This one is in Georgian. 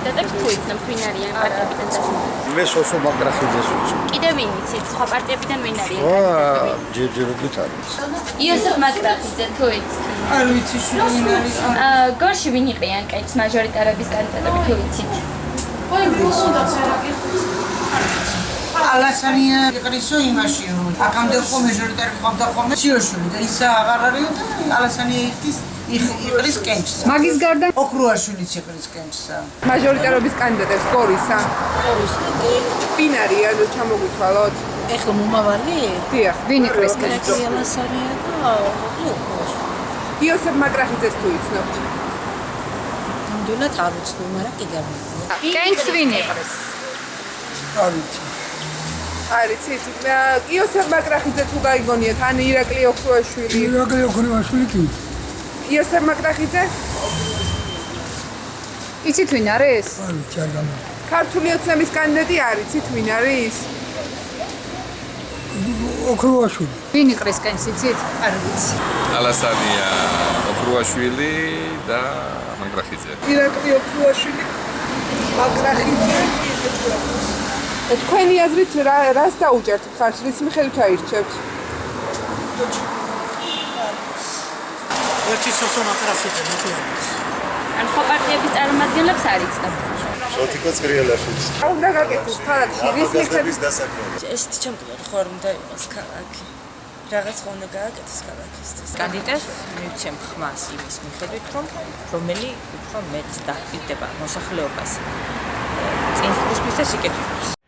კანდიდატებს თუ იცნობთ ვინ არიან პარტიებიდან დასახელებული? მე სოსო მაკრახიძეს ვიცი. კიდევ ვინ იცით? სხვა პარტიებიდან ვინ არიან? ჯერჯერობით არის. იოსებ მაკრახიძე თუ იცით? არ ვიცი შენ ვინ არის. გორში ვინ იყიან კეჭს მაჟორიტარების კანდიდატები თუ იცით? ალასანია იყრისო იმაშიო. აქამდე ხო მეჟორიტარი ყავდა ხოლმე სიოშვილი და ისა აღარ არისო და ალასანია იყრის კენჭს. მაგის გარდა ოქრუაშვილიც იყრის კენჭსა. მაჟორიტარობის კანდიდატებს გორისა. ვინ არიან ჩამოგვითვალოთ? ეხლა მომავალი? დიახ, ვინ იყრის კენჭს? ალასანია და ოქრუაშვილი. იოსებ მაკრახიძეს თუ იცნობთ? ნამდვილად არ ვიცნობ, მაგრამ კიდევ ვიცი. კენჭს ვინ იყრის? არ ვიცი. არ იცით? იოსებ მაკრახიძე თუ გაიგონიათ, ან ირაკლი ოქრუაშვილი? ირაკლი ოქრუაშვილი კი. იოსებ მაკრახიძე? იცით ვინ არის? არ ვიცი, არ გამა. ქართული ოცნების კანდიდატი არ იცით ვინ არის? ოქრუაშვილი. ვინ იყრის კენჭს იცით? არ ვიცი. ალასანია ოქრუაშვილი და მაკრახიძე. ირაკლი ოქრუაშვილი, მაკრახიძე. თქვენი აზრით რას დაუჭერთ ხარს? რის მიხედვით აირჩევთ? ერთი სოსო მაკრახიძე მოკლედ. ან სხვა პარტიების წარმომადგენლებს არ იცნობთ? შოთიკო წრიელაშვილს. არ უნდა გაკეთოს ქალაქში რის მიხედვით? ესეთი ჩემპიონი ხო არ უნდა იყოს ქალაქი. რაღაც ხო უნდა გააკეთოს ქალაქისთვის. კანდიდატს მივცემ ხმას იმის მიხედვით, რომელი უფრო მეტს დაყრდნება მოსახლეობას. წინსვლისთვის და სიკეთისთვის.